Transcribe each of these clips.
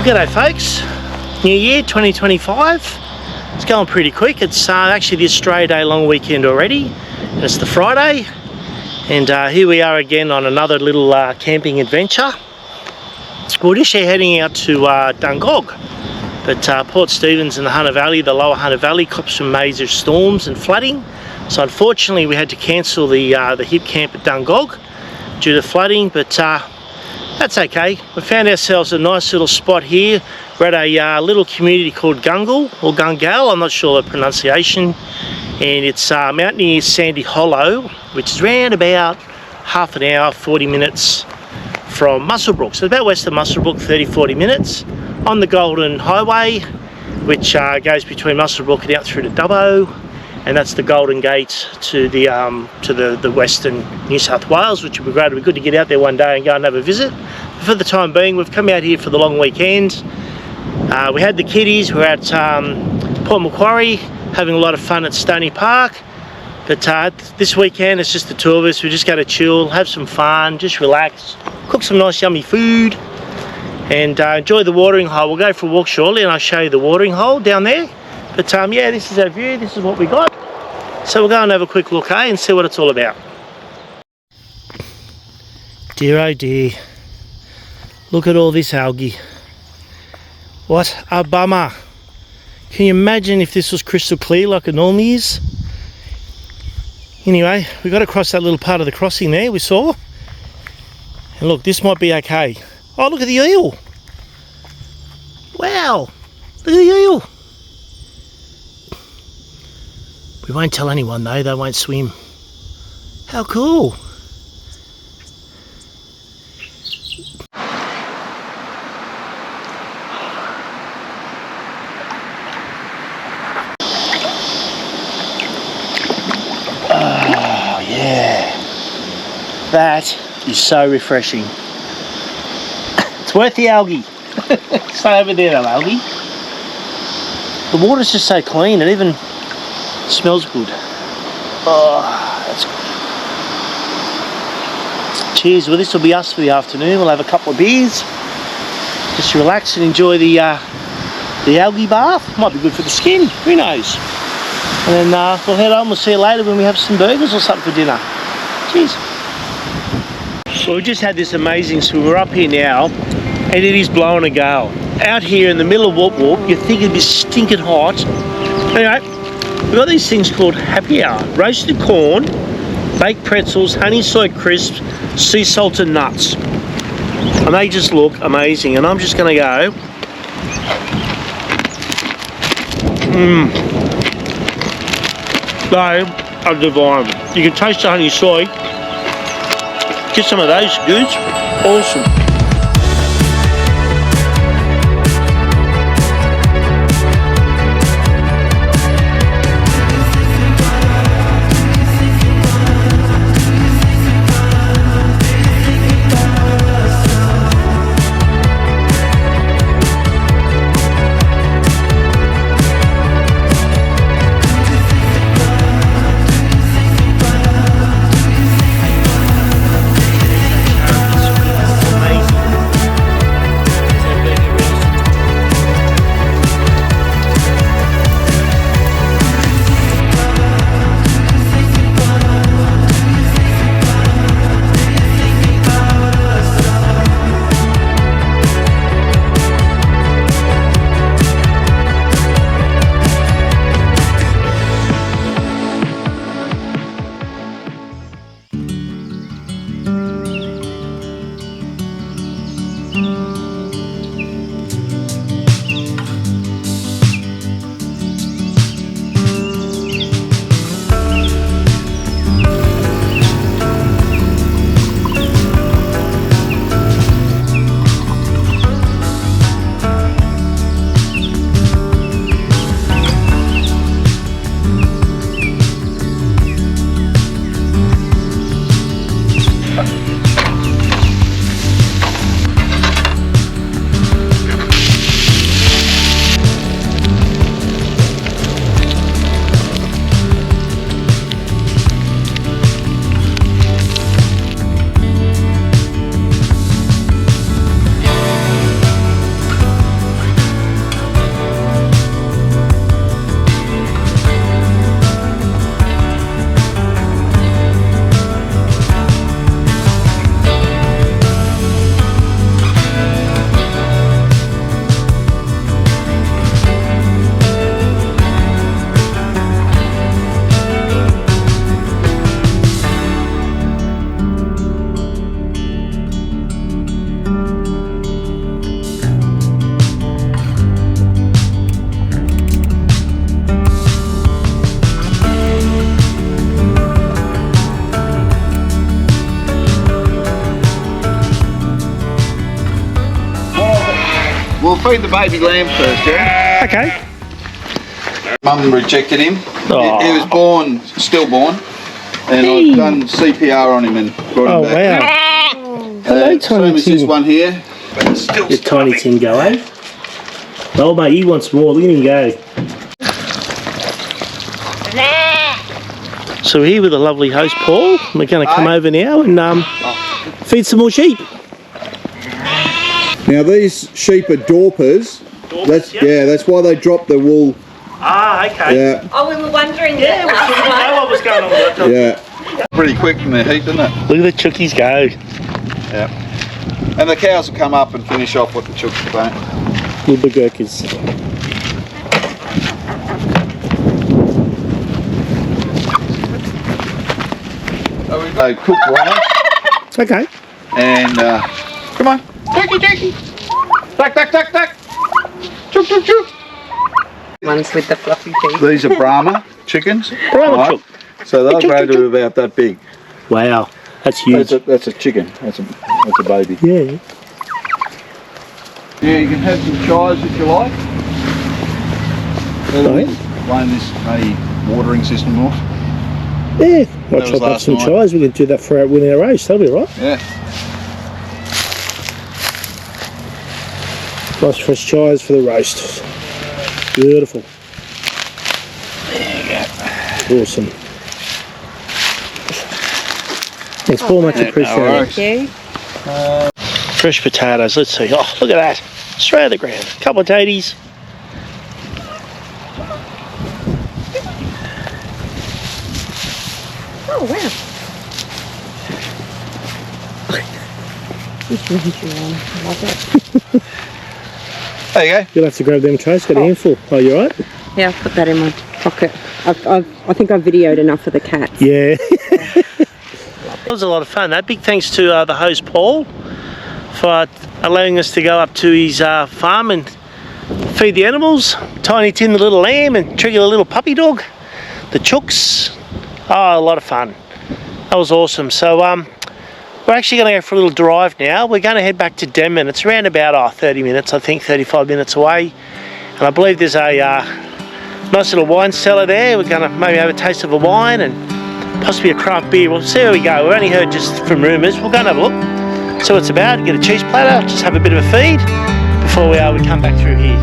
G'day folks, New Year 2025. It's going pretty quick. It's actually the Australia Day long weekend already, and it's the Friday, and here we are again on another little camping adventure. We're initially heading out to Gungal, but Port Stephens and the Hunter Valley, the lower Hunter Valley, copped some major storms and flooding, so unfortunately we had to cancel the hip camp at Gungal due to flooding, but that's okay. We found ourselves a nice little spot here. We're at a little community called Gungal, or Gungal, I'm not sure the pronunciation, and it's out near Sandy Hollow, which is around about half an hour, 40 minutes from Muswellbrook. So about west of Muswellbrook, 30-40 minutes on the Golden Highway, which goes between Muswellbrook and out through to Dubbo, and that's the Golden Gate to the western New South Wales, which would be great. It would be good to get out there one day and go and have a visit. But for the time being, we've come out here for the long weekend. We had the kiddies. We're at Port Macquarie, having a lot of fun at Stony Park. But this weekend, it's just the two of us. We're just going to chill, have some fun, just relax, cook some nice yummy food, and enjoy the watering hole. We'll go for a walk shortly and I'll show you the watering hole down there. But yeah, this is our view, this is what we got. So we'll go and have a quick look, and see what it's all about. Dear oh dear, look at all this algae. What a bummer. Can you imagine if this was crystal clear like it normally is? Anyway, we got across that little part of the crossing there we saw. And look, this might be okay. Oh, look at the eel. Wow, look at the eel. We won't tell anyone though, they won't swim. How cool. Oh yeah, that is so refreshing. It's worth the algae. Stay over there though, algae. The water's just so clean, and even smells good. Oh, that's good. Cheers. Well, this will be us for the afternoon. We'll have a couple of beers, just relax and enjoy the algae bath. Might be good for the skin, who knows. And then we'll head on. We'll see you later when we have some burgers or something for dinner. Cheers. Well, we just had this amazing swim. We're up here now, and it is blowing a gale. Out here in the middle of Whoop Whoop, you'd think it'd be stinking hot. Anyway, we've got these things called happy hour. Roasted corn, baked pretzels, honey soy crisps, sea salt and nuts. And they just look amazing. And I'm just going to go. They are divine. You can taste the honey soy. Get some of those goods. Awesome. feed the baby lamb first, yeah? Okay. Mum rejected him. Oh. He was born, stillborn, and I've done CPR on him and brought him back. Wow. Hello, Same Tiny as this Tim. one here. But still Your Tiny Tim go, eh? Oh, mate, he wants more. Look at him go. So we're here with the lovely host Paul. We're going to come over now and feed some more sheep. Now these sheep are dorpers. Dorpers, That's why they drop the wool. Ah, okay. Yeah. Oh, we were wondering Yeah, we didn't know what was going on with that. Yeah. Pretty quick in the heat, doesn't it? Look at the chookies go. Yeah. And the cows will come up and finish off what the chooks don't. Little gurkas. So we've got cooked rice. Okay. And come on, Jackie. Duck. Chook. ones with the fluffy teeth. These are Brahma chickens. Brahma chook. So they'll grow to about that big. Wow, that's huge. That's a chicken. That's a baby. Yeah. Yeah, you can have some chives if you like. Right. Line this watering system off. Yeah, I'll was chop up last some night. chives. We can do that for our winter roast. That'll be right. Yeah. Nice fresh chives for the roast. Beautiful. There you go. Awesome. Thanks, Paul. Much appreciated. Thank you. Fresh potatoes. Let's see. Oh, look at that. Straight out of the ground. A couple of taties. Oh, wow. It's really long. I love it. There you go. You'll have to grab them trays. Got a handful. Oh, you alright? Yeah, I'll put that in my pocket. I think I've videoed enough for the cats. Yeah. That was a lot of fun. That big thanks to the host Paul for allowing us to go up to his farm and feed the animals. Tiny Tim the little lamb and Trigger the little puppy dog. The chooks. Oh, a lot of fun. That was awesome. So we're actually going to go for a little drive now. We're going to head back to Denman. It's around about 30 minutes, I think 35 minutes away. And I believe there's a nice little wine cellar there. We're going to maybe have a taste of a wine and possibly a craft beer. We'll see where we go. We've only heard just from rumours. We'll go and have a look. See what it's about. Get a cheese platter. Just have a bit of a feed before we come back through here.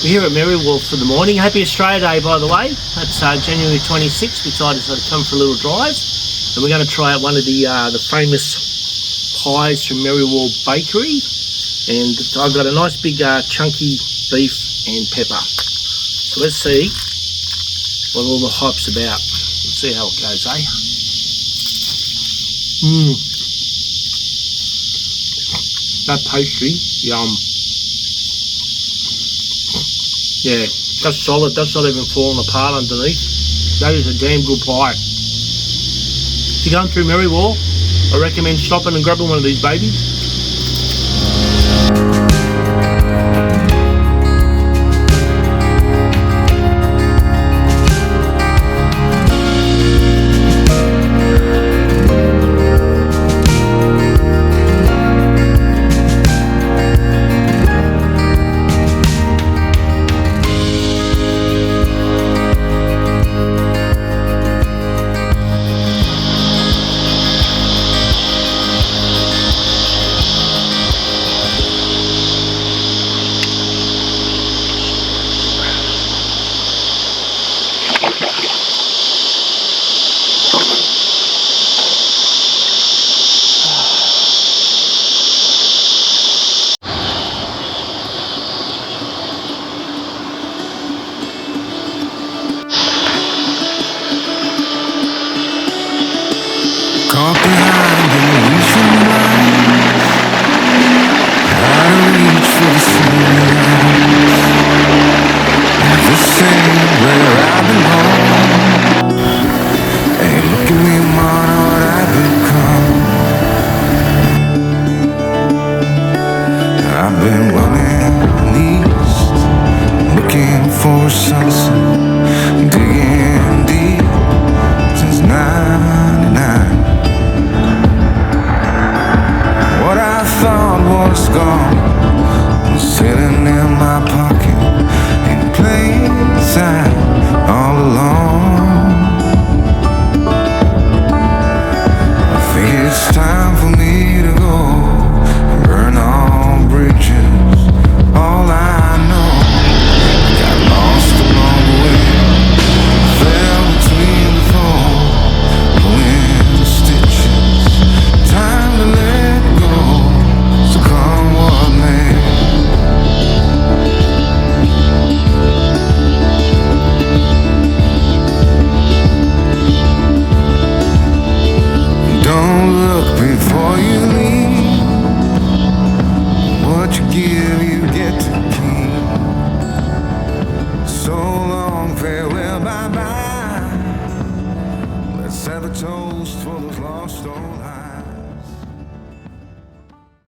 We're here at Merriwa for the morning. Happy Australia Day, by the way. That's January 26th. We decided to come for a little drive, and we're going to try out one of the famous pies from Merriwa Bakery. And I've got a nice big chunky beef and pepper. So let's see what all the hype's about. Let's see how it goes, eh? That pastry, yum. Yeah, that's solid. That's not even falling apart underneath. That is a damn good pie. If you're going through Merriwa, I recommend stopping and grabbing one of these babies. Comprehend